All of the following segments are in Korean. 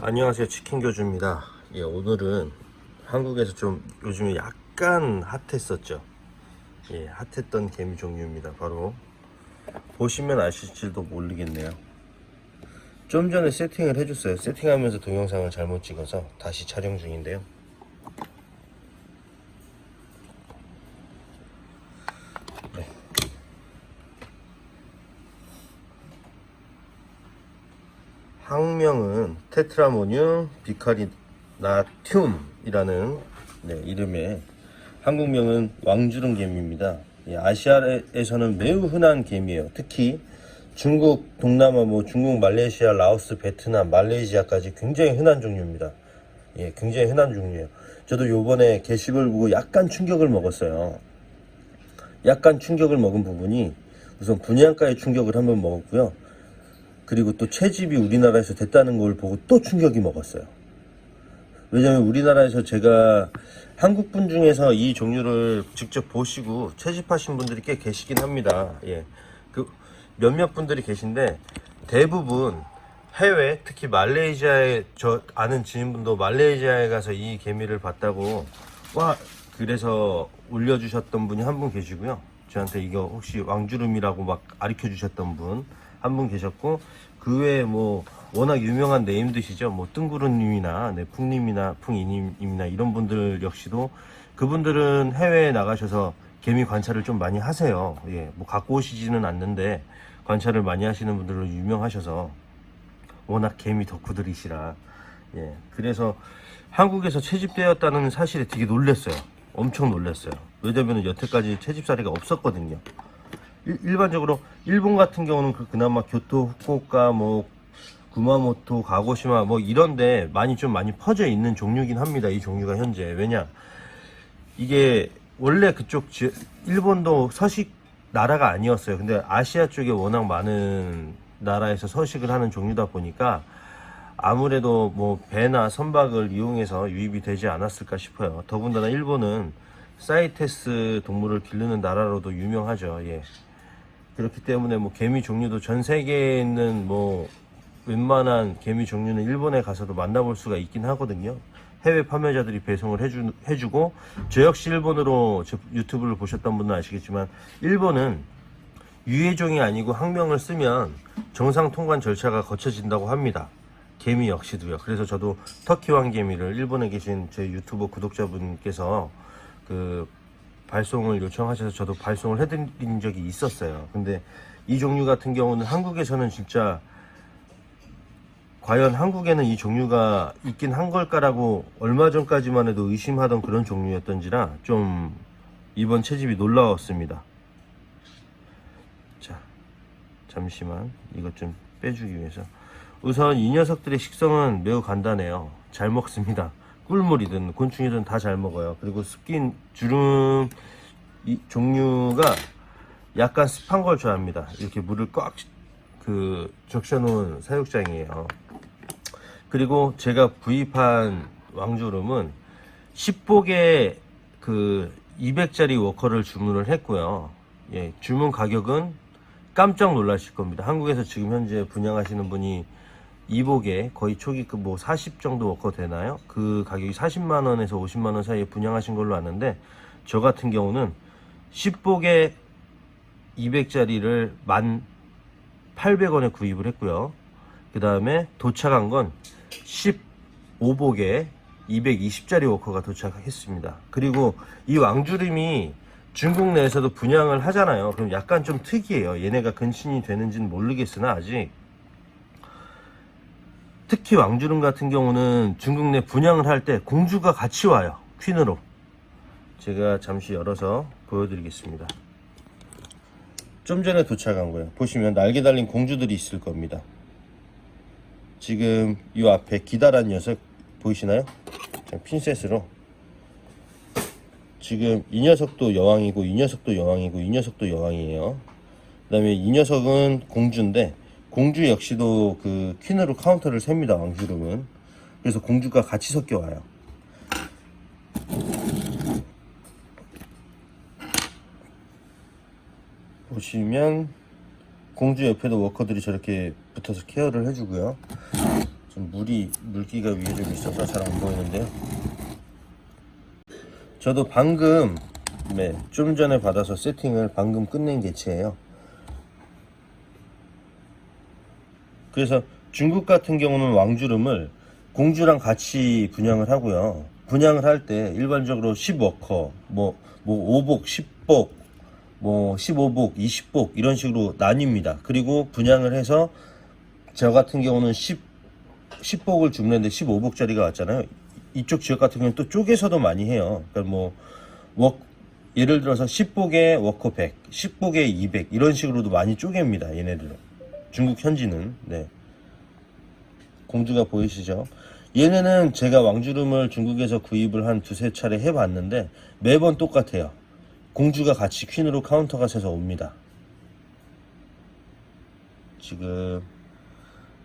안녕하세요, 치킨교주입니다. 예, 오늘은 한국에서 좀 요즘에 약간 핫했었죠. 예, 핫했던 개미 종류입니다. 바로 보시면 아실지도 모르겠네요. 좀 전에 세팅을 해줬어요. 세팅하면서 동영상을 잘못 찍어서 다시 촬영 중인데요. 네. 학명은 테트라모늄 비카리나튬이라는 이름의 한국명은 왕주름 개미입니다. 아시아에서는 매우 흔한 개미예요. 특히 중국, 동남아, 중국, 말레이시아, 라오스, 베트남, 말레이시아까지 굉장히 흔한 종류입니다. 예, 굉장히 흔한 종류예요. 저도 요번에 게시글 보고 약간 충격을 먹었어요. 약간 충격을 먹은 부분이 우선 분양가의 충격을 한번 먹었고요. 그리고 또 채집이 우리나라에서 됐다는 걸 보고 또 충격이 먹었어요. 왜냐면 우리나라에서 제가 한국분 중에서 이 종류를 직접 보시고 채집하신 분들이 꽤 계시긴 합니다. 예. 그 몇몇 분들이 계신데 대부분 해외, 특히 말레이시아에, 저 아는 지인분도 말레이시아에 가서 이 개미를 봤다고 그래서 올려주셨던 분이 한 분 계시고요. 저한테 이거 혹시 왕주름이라고 막 가르쳐 주셨던 분 한 분 계셨고, 그 외에 워낙 유명한 네임드시죠. 뜬구름님이나 풍님이나 풍이님이나 이런 분들 역시도, 그분들은 해외에 나가셔서 개미 관찰을 좀 많이 하세요. 예, 갖고 오시지는 않는데 관찰을 많이 하시는 분들로 유명하셔서 워낙 개미 덕후들이시라. 예, 그래서 한국에서 채집되었다는 사실에 되게 놀랐어요. 엄청 놀랐어요. 왜냐면 여태까지 채집 사례가 없었거든요. 일반적으로 일본 같은 경우는 그나마 교토, 후쿠오카, 구마모토, 가고시마 이런데 많이 퍼져 있는 종류긴 합니다. 이 종류가 현재. 왜냐, 이게 원래 그쪽 일본도 서식 나라가 아니었어요. 근데 아시아 쪽에 워낙 많은 나라에서 서식을 하는 종류다 보니까 아무래도 배나 선박을 이용해서 유입이 되지 않았을까 싶어요. 더군다나 일본은 사이테스 동물을 기르는 나라로도 유명하죠. 예. 그렇기 때문에 개미 종류도 전 세계에 있는 웬만한 개미 종류는 일본에 가서도 만나볼 수가 있긴 하거든요. 해외 판매자들이 배송을 해주고, 저 역시 일본으로 유튜브를 보셨던 분은 아시겠지만 일본은 유해종이 아니고 학명을 쓰면 정상 통관 절차가 거쳐진다고 합니다. 개미 역시도요. 그래서 저도 터키 왕개미를 일본에 계신 제 유튜버 구독자분께서 발송을 요청하셔서 저도 발송을 해드린 적이 있었어요. 근데 이 종류 같은 경우는 한국에서는 진짜 과연 한국에는 이 종류가 있긴 한 걸까라고 얼마 전까지만 해도 의심하던 그런 종류였던지라 좀 이번 채집이 놀라웠습니다. 자, 잠시만 이것 좀 빼주기 위해서. 우선 이 녀석들의 식성은 매우 간단해요. 잘 먹습니다. 꿀물이든 곤충이든 다 잘 먹어요. 그리고 습긴 주름 이 종류가 약간 습한 걸 좋아합니다. 이렇게 물을 꽉 적셔놓은 사육장이에요. 그리고 제가 구입한 왕주름은 10복에 200짜리 워커를 주문을 했고요. 예, 주문 가격은 깜짝 놀라실 겁니다. 한국에서 지금 현재 분양하시는 분이 2복에 거의 초기급 40 정도 워커 되나요? 그 가격이 40만원에서 50만원 사이에 분양하신 걸로 아는데, 저 같은 경우는 10복에 200짜리를 1,800원에 구입을 했고요. 그 다음에 도착한 건 15복에 220짜리 워커가 도착했습니다. 그리고 이 왕주름이 중국 내에서도 분양을 하잖아요. 그럼 약간 좀 특이해요. 얘네가 근친이 되는지는 모르겠으나 아직. 특히 왕주름 같은 경우는 중국 내 분양을 할 때 공주가 같이 와요. 퀸으로. 제가 잠시 열어서 보여드리겠습니다. 좀 전에 도착한 거예요. 보시면 날개 달린 공주들이 있을 겁니다. 지금 이 앞에 기다란 녀석 보이시나요? 핀셋으로 지금 이 녀석도 여왕이고, 이 녀석도 여왕이고, 이 녀석도 여왕이에요. 그 다음에 이 녀석은 공주인데, 공주 역시도 퀸으로 카운터를 셉니다. 왕주름은. 그래서 공주가 같이 섞여 와요. 보시면 공주 옆에도 워커들이 저렇게 붙어서 케어를 해주고요. 좀 물기가 위에 좀 있어서 잘 안 보이는데요. 저도 방금 좀 전에 받아서 세팅을 방금 끝낸 개체예요. 그래서 중국 같은 경우는 왕주름을 공주랑 같이 분양을 하고요. 분양을 할 때 일반적으로 10워커, 뭐 5복, 10복, 뭐 15복, 20복 이런 식으로 나뉩니다. 그리고 분양을 해서 저 같은 경우는 10복을 주문했는데 15복짜리가 왔잖아요. 이쪽 지역 같은 경우는 또 쪼개서도 많이 해요. 그러니까 예를 들어서 10복에 워커 100, 10복에 200 이런 식으로도 많이 쪼갭니다. 얘네들은. 중국 현지는. 네. 공주가 보이시죠? 얘네는 제가 왕주름을 중국에서 구입을 한 두세 차례 해봤는데 매번 똑같아요. 공주가 같이 퀸으로 카운터가 서서 옵니다. 지금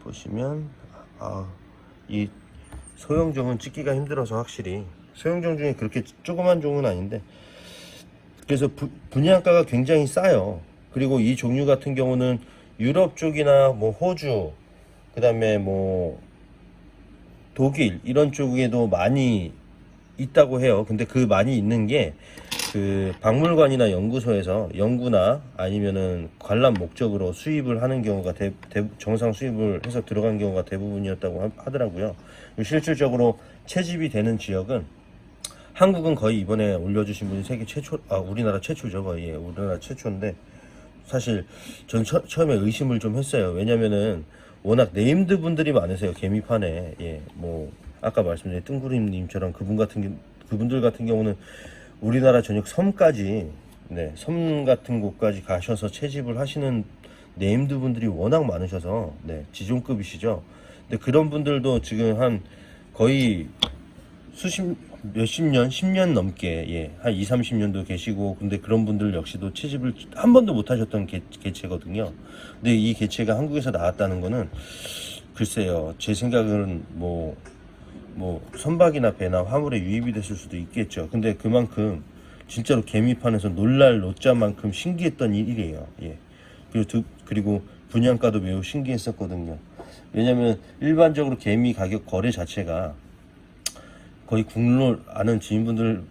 보시면 이 소형종은 찍기가 힘들어서 확실히 소형종 중에 그렇게 조그만 종은 아닌데 그래서 분양가가 굉장히 싸요. 그리고 이 종류 같은 경우는 유럽 쪽이나 뭐 호주 그 다음에 뭐 독일 이런 쪽에도 많이 있다고 해요. 근데 그 많이 있는 게 그 박물관이나 연구소에서 연구나 아니면은 관람 목적으로 수입을 하는 경우가 정상 수입을 해서 들어간 경우가 대부분이었다고 하더라고요. 실질적으로 채집이 되는 지역은 한국은 거의 이번에 올려주신 분이 세계 최초, 우리나라 최초죠. 거의. 예, 우리나라 최초인데 사실 전 처음에 의심을 좀 했어요. 왜냐면은 워낙 네임드 분들이 많으세요. 개미판에. 예, 뭐 아까 말씀드린 뜬구름님처럼 그분들 같은 경우는 우리나라 전역 섬까지, 섬 같은 곳까지 가셔서 채집을 하시는 네임드 분들이 워낙 많으셔서, 지존급이시죠. 근데 그런 분들도 지금 한 거의 몇십 년, 10년 넘게, 한 20, 30년도 계시고, 근데 그런 분들 역시도 채집을 한 번도 못 하셨던 개체거든요. 근데 이 개체가 한국에서 나왔다는 거는, 글쎄요, 제 생각은 선박이나 배나 화물에 유입이 됐을 수도 있겠죠. 근데 그만큼 진짜로 개미판에서 놀랄 노자만큼 신기했던 일이에요. 예. 그리고 분양가도 매우 신기했었거든요. 왜냐면 일반적으로 개미 가격 거래 자체가 거의 국룰 아는 지인분들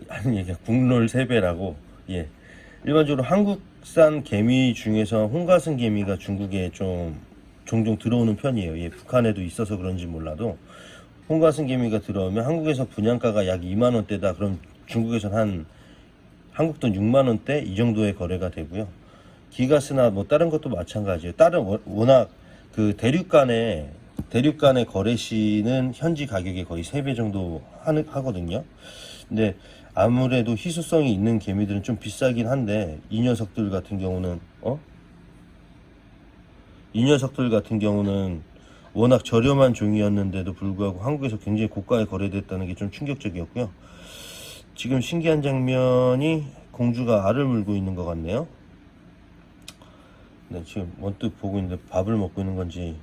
하는 얘기가 국룰 3배라고. 예. 일반적으로 한국산 개미 중에서 홍가슴 개미가 중국에 좀 종종 들어오는 편이에요. 예. 북한에도 있어서 그런지 몰라도 홍가슴 개미가 들어오면 한국에서 분양가가 약 2만원대다. 그럼 중국에서는 한국 돈 6만원대 이 정도의 거래가 되고요. 기가스나 뭐 다른 것도 마찬가지예요. 워낙 그 대륙간의 거래시는 현지 가격의 거의 3배 정도 하거든요. 근데 아무래도 희소성이 있는 개미들은 좀 비싸긴 한데 이 녀석들 같은 경우는 워낙 저렴한 종이었는데도 불구하고 한국에서 굉장히 고가에 거래됐다는 게 좀 충격적이었고요. 지금 신기한 장면이 공주가 알을 물고 있는 것 같네요. 지금 언뜻 보고 있는데 밥을 먹고 있는 건지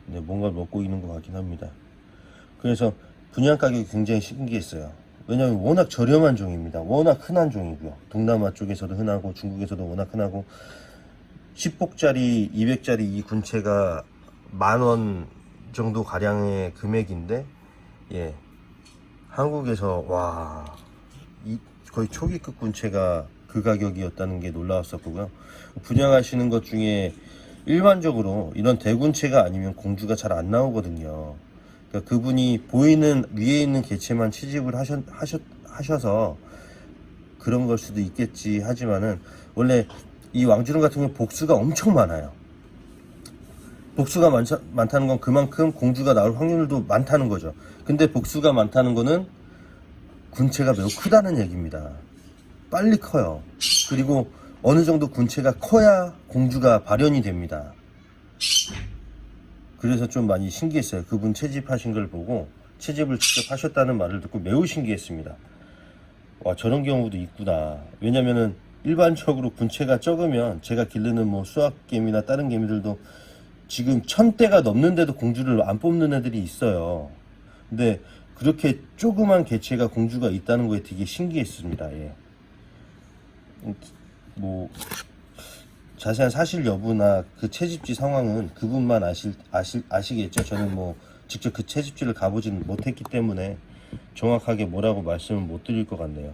뭔가를 먹고 있는 것 같긴 합니다. 그래서 분양 가격이 굉장히 신기했어요. 왜냐하면 워낙 저렴한 종입니다. 워낙 흔한 종이고요. 동남아 쪽에서도 흔하고 중국에서도 워낙 흔하고 10복짜리 200짜리 이 군체가 10,000원 정도 가량의 금액인데 한국에서 거의 초기급 군체가 그 가격이었다는 게 놀라웠었고요. 분양하시는 것 중에 일반적으로 이런 대군체가 아니면 공주가 잘 안 나오거든요. 그러니까 그분이 보이는 위에 있는 개체만 채집을 하셔서 그런 걸 수도 있겠지 하지만은 원래 이 왕주름 같은 경우는 복수가 엄청 많아요. 복수가 많다는 건 그만큼 공주가 나올 확률도 많다는 거죠. 근데 복수가 많다는 거는 군체가 매우 크다는 얘기입니다. 빨리 커요. 그리고 어느 정도 군체가 커야 공주가 발현이 됩니다. 그래서 좀 많이 신기했어요. 그분 채집하신 걸 보고 채집을 직접 하셨다는 말을 듣고 매우 신기했습니다. 와, 저런 경우도 있구나. 왜냐면은 일반적으로 군체가 적으면 제가 기르는 수학개미나 다른 개미들도 지금 1000대가 넘는데도 공주를 안 뽑는 애들이 있어요. 근데 그렇게 조그만 개체가 공주가 있다는 거에 되게 신기했습니다. 자세한 사실 여부나 그 채집지 상황은 그분만 아시겠죠. 저는 뭐 직접 그 채집지를 가보진 못했기 때문에 정확하게 뭐라고 말씀을 못 드릴 것 같네요.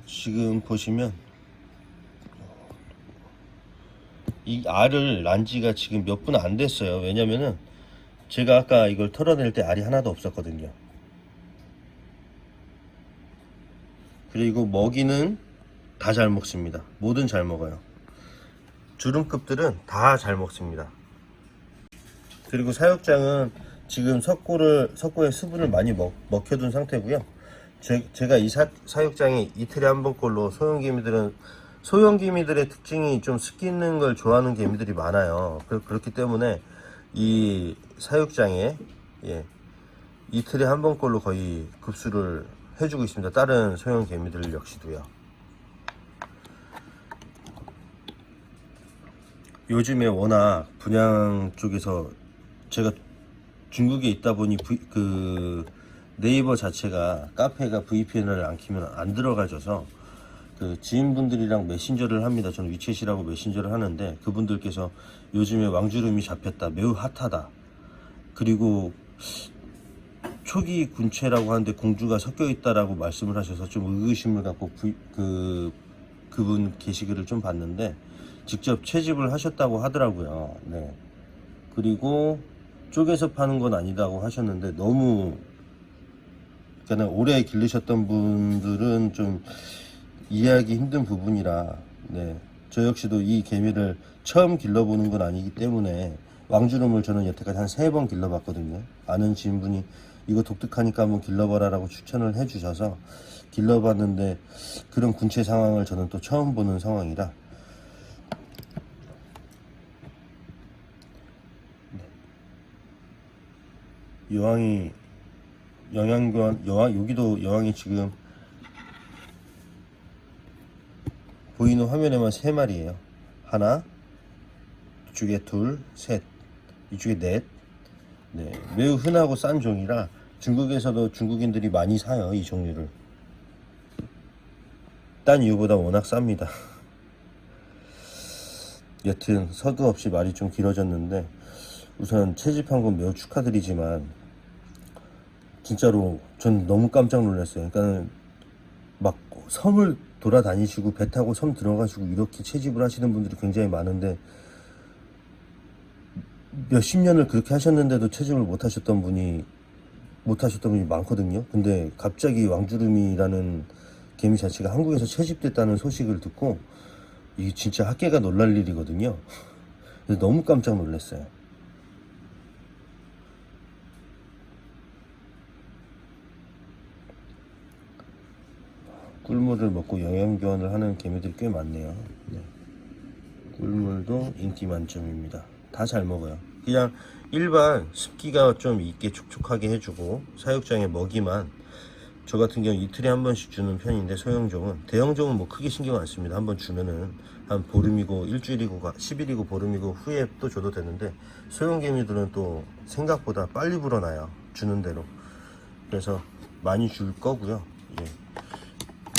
지금 보시면 이 알을 난 지가 지금 몇 분 안 됐어요. 왜냐면은 제가 아까 이걸 털어낼 때 알이 하나도 없었거든요. 그리고 먹이는 다 잘 먹습니다. 뭐든 잘 먹어요. 주름급들은 다 잘 먹습니다. 그리고 사육장은 지금 석고에 수분을 많이 먹혀둔 상태고요. 제가 이 사육장이 이틀에 한 번꼴로 소형개미들의 특징이 좀 습기 있는 걸 좋아하는 개미들이 많아요. 그렇기 때문에 이 사육장에 이틀에 한 번꼴로 거의 급수를 해주고 있습니다. 다른 소형개미들 역시도요. 요즘에 워낙 분양 쪽에서 제가 중국에 있다 보니 그 네이버 자체가 카페가 VPN을 안 키면 안 들어가져서 그 지인분들이랑 메신저를 합니다. 저는 위챗이라고 메신저를 하는데 그분들께서 요즘에 왕주름이 잡혔다, 매우 핫하다, 그리고 초기 군체라고 하는데 공주가 섞여 있다라고 말씀을 하셔서 좀 의구심을 갖고 그분 게시글을 좀 봤는데 직접 채집을 하셨다고 하더라고요. 네. 그리고 쪼개서 파는 건 아니다고 하셨는데 너무 그러니까 오래 기르셨던 분들은 좀 이해하기 힘든 부분이라 네. 저 역시도 이 개미를 처음 길러보는 건 아니기 때문에 왕주름을 저는 여태까지 한 3번 길러봤거든요. 아는 지인분이 이거 독특하니까 한번 길러봐라 라고 추천을 해주셔서 길러봤는데 그런 군체 상황을 저는 또 처음 보는 상황이라 여왕이 여기도 여왕이 지금 보이는 화면에만 3마리예요. 하나, 이쪽에 둘, 셋, 이쪽에 넷. 네, 매우 흔하고 싼 종이라 중국에서도 중국인들이 많이 사요. 이 종류를. 딴 이유보다 워낙 쌉니다. 여튼 서두 없이 말이 좀 길어졌는데 우선 채집한 건 매우 축하드리지만 진짜로 전 너무 깜짝 놀랐어요. 그러니까 막 섬을 돌아다니시고 배 타고 섬 들어가시고 이렇게 채집을 하시는 분들이 굉장히 많은데 몇십 년을 그렇게 하셨는데도 채집을 못 하셨던 분이 많거든요. 근데 갑자기 왕주름이라는 개미 자체가 한국에서 채집됐다는 소식을 듣고 이게 진짜 학계가 놀랄 일이거든요. 그래서 너무 깜짝 놀랐어요. 꿀물을 먹고 영양교환을 하는 개미들이 꽤 많네요. 네. 꿀물도 인기 만점입니다. 다 잘 먹어요. 그냥 일반 습기가 좀 있게 촉촉하게 해주고 사육장에 먹이만 저 같은 경우 이틀에 한 번씩 주는 편인데 소형종은 대형종은 뭐 크게 신경 안 씁니다. 한번 주면은 한 보름이고 일주일이고 10일이고 보름이고 후에 또 줘도 되는데 소형개미들은 또 생각보다 빨리 불어나요. 주는 대로. 그래서 많이 줄 거고요. 예.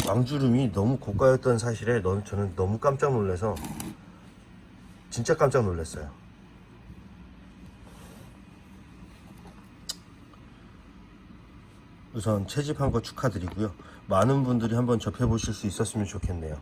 왕주름이 너무 고가였던 사실에 저는 너무 깜짝 놀라서 진짜 깜짝 놀랐어요. 우선 채집한 거 축하드리고요. 많은 분들이 한번 접해보실 수 있었으면 좋겠네요.